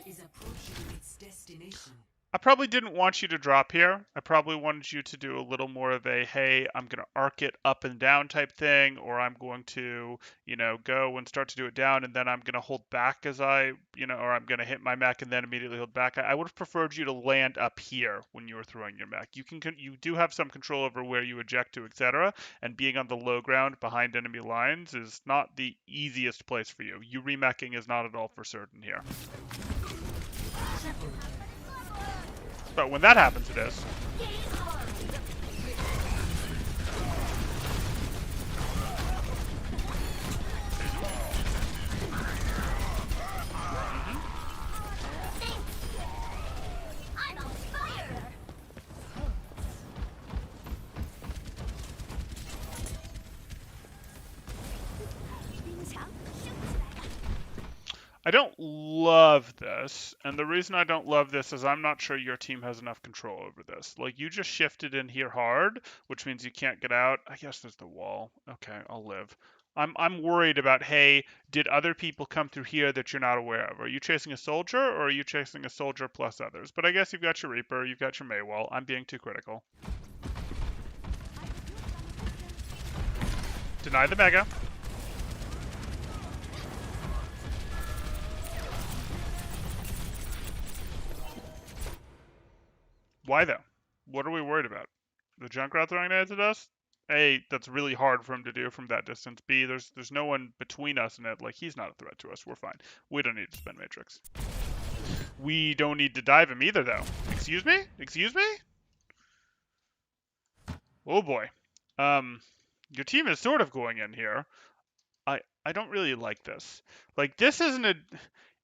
Is approaching its destination. I probably didn't want you to drop here. I probably wanted you to do a little more of a, hey, I'm going to arc it up and down type thing, or I'm going to, go and start to do it down, and then I'm going to hold back as I, or I'm going to hit my mech and then immediately hold back. I would have preferred you to land up here when you were throwing your mech. You do have some control over where you eject to, etc., and being on the low ground behind enemy lines is not the easiest place for you. You remeching is not at all for certain here. But when that happens, it is. I'm on fire. I don't love this, and the reason I don't love this is I'm not sure your team has enough control over this. Like, you just shifted in here hard, which means you can't get out. I guess there's the wall. Okay, I'll live. I'm worried about, hey, did other people come through here that you're not aware of? Are you chasing a soldier, or are you chasing a soldier plus others? But I guess you've got your Reaper, you've got your Maywall. I'm being too critical. Deny the Mega. Why though? What are we worried about? The Junkrat throwing nades at us? A, that's really hard for him to do from that distance. B, there's no one between us and it. Like, he's not a threat to us. We're fine. We don't need to spend Matrix. We don't need to dive him either, though. Excuse me? Excuse me? Oh boy. Your team is sort of going in here. I don't really like this. Like, this isn't a...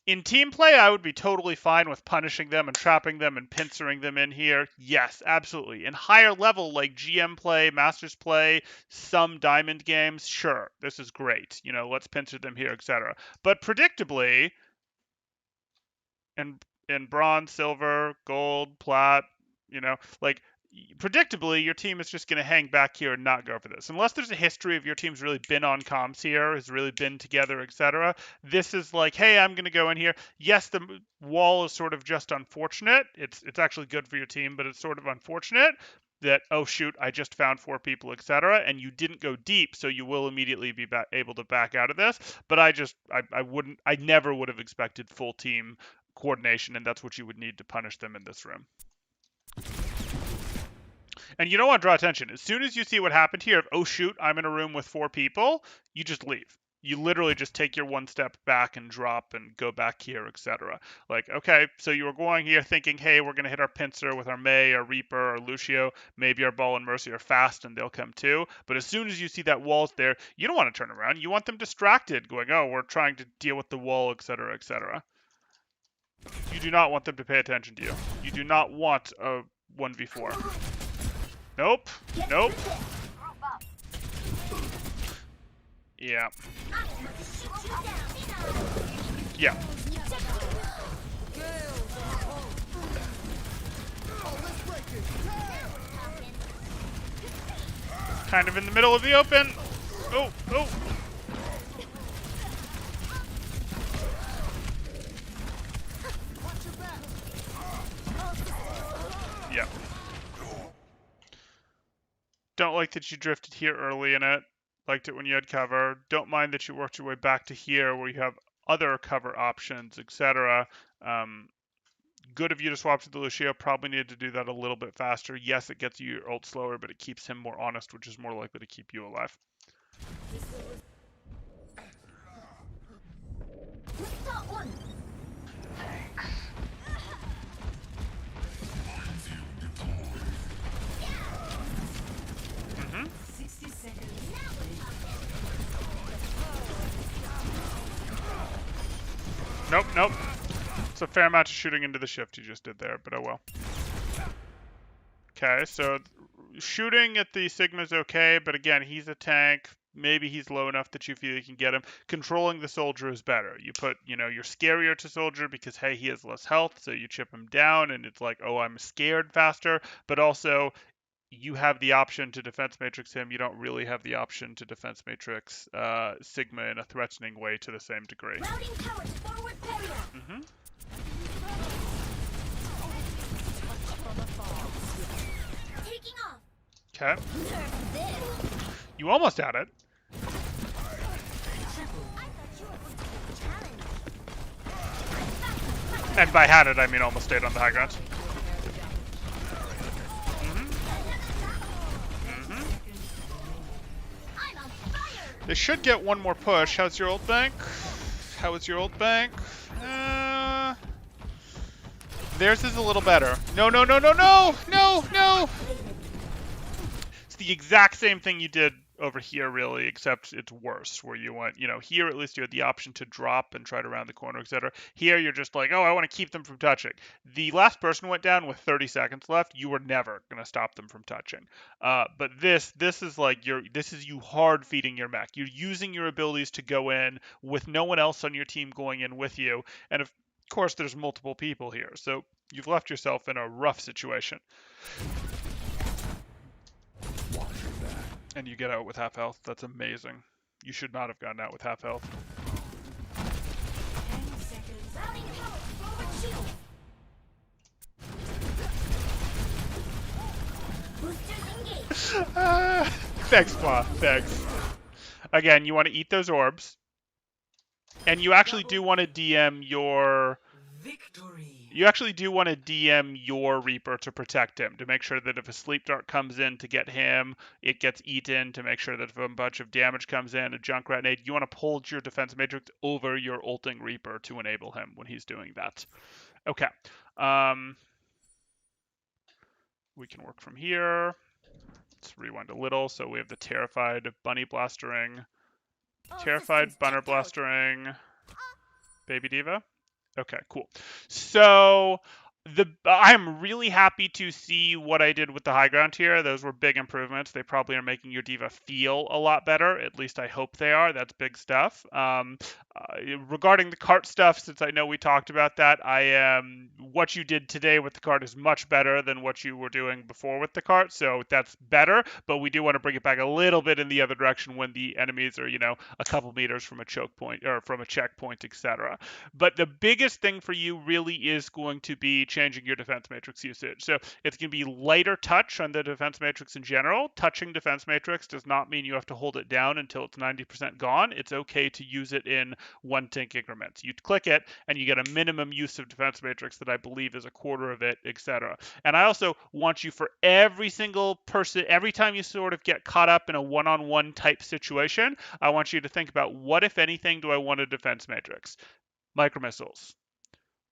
In team play, I would be totally fine with punishing them and trapping them and pincering them in here. Yes, absolutely. In higher level, like GM play, Masters play, some Diamond games, sure, this is great. Let's pincer them here, etc. But predictably, in Bronze, Silver, Gold, Plat, predictably, your team is just going to hang back here and not go for this. Unless there's a history of your team's really been on comms here, has really been together, etc. This is like, hey, I'm going to go in here. Yes, the wall is sort of just unfortunate. It's actually good for your team, but it's sort of unfortunate that, oh, shoot, I just found 4 people, etc. And you didn't go deep, so you will immediately be able to back out of this. But I never would have expected full team coordination, and that's what you would need to punish them in this room. And you don't want to draw attention. As soon as you see what happened here, oh shoot, I'm in a room with 4 people, you just leave. You literally just take your 1 step back and drop and go back here, etc. Like, okay, so you were going here thinking, hey, we're going to hit our pincer with our Mei, our Reaper, our Lucio. Maybe our Ball and Mercy are fast and they'll come too. But as soon as you see that wall's there, you don't want to turn around. You want them distracted, going, oh, we're trying to deal with the wall, etc., etc. You do not want them to pay attention to you. You do not want a 1v4. Nope. Nope. Yeah. Yeah. Kind of in the middle of the open. Oh, oh. Yeah. Don't like that you drifted here early in it. Liked it when you had cover. Don't mind that you worked your way back to here where you have other cover options, etc. Um, Good of you to swap to the Lucio. Probably need to do that a little bit faster. Yes, it gets you your ult slower, but it keeps him more honest, which is more likely to keep you alive. Got one. Thanks. 60 seconds. Nope, nope. It's a fair amount of shooting into the shift you just did there, but oh well. Okay, so shooting at the Sigma's okay, but again, he's a tank. Maybe he's low enough that you feel you can get him. Controlling the soldier is better. You put, you're scarier to soldier because, hey, he has less health, so you chip him down, and it's like, oh, I'm scared faster. But also, you have the option to defense matrix him. You don't really have the option to defense matrix Sigma in a threatening way to the same degree. Routing towers forward barrier. Hmm. Taking off. Okay. Nerf this. You almost had it. I thought you were going to take the challenge. And by had it, I mean almost stayed on the high ground. I'm on fire. They should get one more push. How's your ult bank? How is your ult bank? Theirs is a little better. No, no, no, no, no! No, no! It's the exact same thing you did over here, really, except it's worse, where you went, here at least you had the option to drop and try to round the corner, etc. Here you're just like, oh, I want to keep them from touching. The last person went down with 30 seconds left. You were never going to stop them from touching. But this is like this is you hard feeding your mech. You're using your abilities to go in with no one else on your team going in with you. And of course, there's multiple people here. So you've left yourself in a rough situation. And you get out with half health. That's amazing. You should not have gotten out with half health. 10 seconds. Routing towers forward shield. Boosters engaged. Thanks, Claw. Thanks. Again, you want to eat those orbs. And you actually do want to DM your... Victory. You actually do want to DM your Reaper to protect him, to make sure that if a sleep dart comes in to get him, it gets eaten, to make sure that if a bunch of damage comes in, a Junkrat nade, you want to pull your defense matrix over your ulting Reaper to enable him when he's doing that. Okay. We can work from here. Let's rewind a little. So we have the Terrified Bunny Blastering, Terrified systems Bunner checked out. Blastering, Baby Diva. Okay, cool. So I'm really happy to see what I did with the high ground here. Those were big improvements. They probably are making your diva feel a lot better. At least I hope they are. That's big stuff. Regarding the cart stuff, since I know we talked about that, what you did today with the cart is much better than what you were doing before with the cart. So that's better. But we do want to bring it back a little bit in the other direction when the enemies are, a couple meters from a choke point or from a checkpoint, etc. But the biggest thing for you really is going to be changing your defense matrix usage. So it's going to be lighter touch on the defense matrix in general. Touching defense matrix does not mean you have to hold it down until it's 90% gone. It's okay to use it in 1 tick increments. You click it and you get a minimum use of defense matrix that I believe is a quarter of it, etc. And I also want you for every single person, every time you sort of get caught up in a one-on-one type situation, I want you to think about what, if anything, do I want a defense matrix? Micromissiles,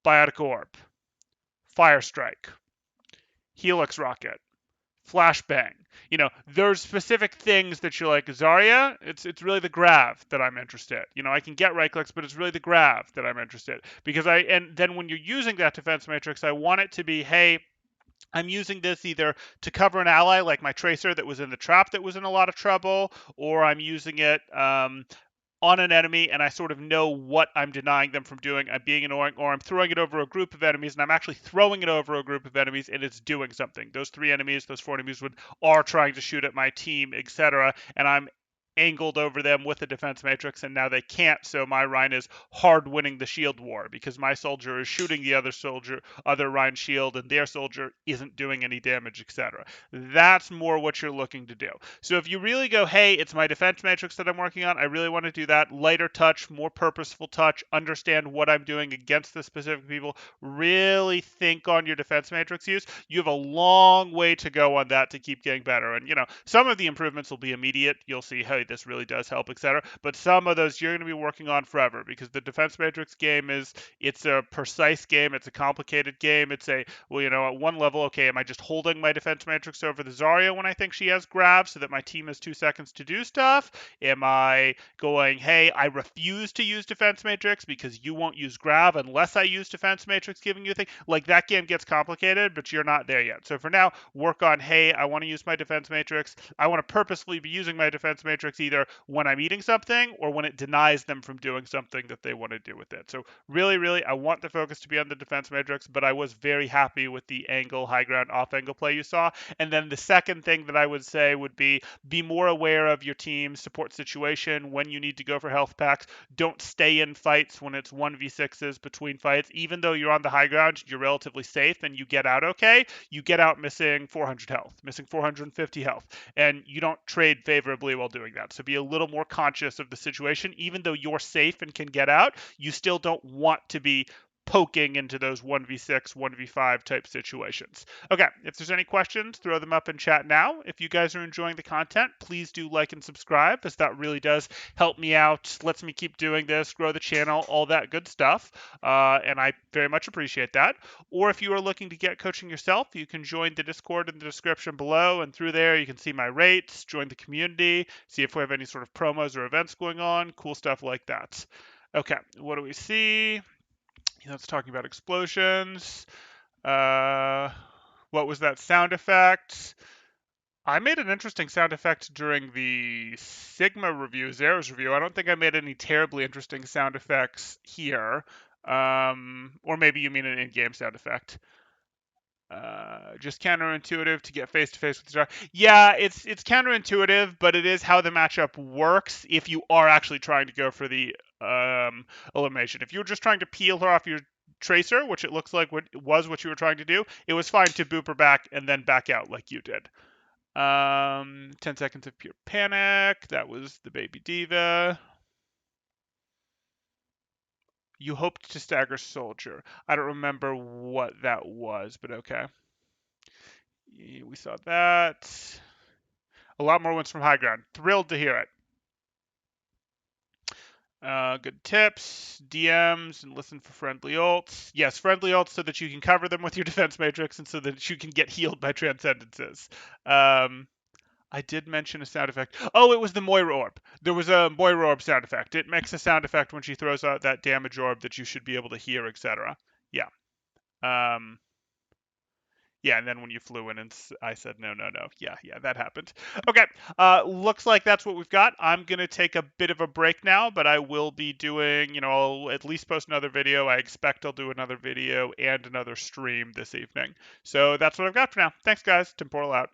Biotic Orb, Fire Strike, Helix Rocket, Flashbang. There's specific things that you're like, Zarya, it's really the grav that I'm interested. I can get right clicks, but it's really the grav that I'm interested. And then when you're using that defense matrix, I want it to be, hey, I'm using this either to cover an ally like my Tracer that was in the trap that was in a lot of trouble, or I'm using it on an enemy and I sort of know what I'm denying them from doing. I'm being annoying, or I'm throwing it over a group of enemies and I'm actually throwing it over a group of enemies and it's doing something. Those 3 enemies, those 4 enemies are trying to shoot at my team, etc. And I'm angled over them with a defense matrix, and now they can't. So my Rhine is hard winning the shield war because my soldier is shooting the other Rhine shield, and their soldier isn't doing any damage, etc. That's more what you're looking to do. So if you really go, hey, it's my defense matrix that I'm working on, I really want to do that. Lighter touch, more purposeful touch, understand what I'm doing against the specific people, really think on your defense matrix use. You have a long way to go on that to keep getting better. And, some of the improvements will be immediate. You'll see, hey, this really does help, etc. But some of those you're going to be working on forever because the defense matrix game it's a precise game. It's a complicated game. It's at one level, okay, am I just holding my defense matrix over the Zarya when I think she has grab so that my team has 2 seconds to do stuff? Am I going, hey, I refuse to use defense matrix because you won't use grab unless I use defense matrix giving you a thing? Like, that game gets complicated, but you're not there yet. So for now, work on, hey, I want to use my defense matrix. I want to purposefully be using my defense matrix either when I'm eating something or when it denies them from doing something that they want to do with it. So really, really, I want the focus to be on the defense matrix, but I was very happy with the angle, high ground, off angle play you saw. And then the second thing that I would say would be more aware of your team's support situation when you need to go for health packs. Don't stay in fights when it's 1v6s between fights. Even though you're on the high ground, you're relatively safe and you get out okay, you get out missing 400 health, missing 450 health, and you don't trade favorably while doing that. So be a little more conscious of the situation. Even though you're safe and can get out, you still don't want to be poking into those 1v6, 1v5 type situations. Okay, if there's any questions, throw them up in chat now. If you guys are enjoying the content, please do like and subscribe, as that really does help me out, lets me keep doing this, grow the channel, all that good stuff, and I very much appreciate that. Or if you are looking to get coaching yourself, you can join the Discord in the description below, and through there you can see my rates, join the community, see if we have any sort of promos or events going on, cool stuff like that. Okay, what do we see? That's talking about explosions. What was that sound effect? I made an interesting sound effect during the Sigma review, Zera's review. I don't think I made any terribly interesting sound effects here. Or maybe you mean an in-game sound effect. Just counterintuitive to get face-to-face with the star. Yeah, it's counterintuitive, but it is how the matchup works if you are actually trying to go for the elimination. If you were just trying to peel her off your tracer, which it looks like what you were trying to do, it was fine to boop her back and then back out like you did. 10 seconds of pure panic. That was the baby diva. You hoped to stagger soldier. I don't remember what that was, but okay. We saw that. A lot more wins from high ground. Thrilled to hear it. Good tips, DMs, and listen for friendly ults. Yes, friendly ults so that you can cover them with your defense matrix and so that you can get healed by transcendences. I did mention a sound effect. Oh, it was the Moira orb. There was a Moira orb sound effect. It makes a sound effect when she throws out that damage orb that you should be able to hear, etc. Yeah. Yeah, and then when you flew in and I said, no. Yeah, that happened. Okay, looks like that's what we've got. I'm going to take a bit of a break now, but I will be doing, I'll at least post another video. I expect I'll do another video and another stream this evening. So that's what I've got for now. Thanks, guys. Temporal out.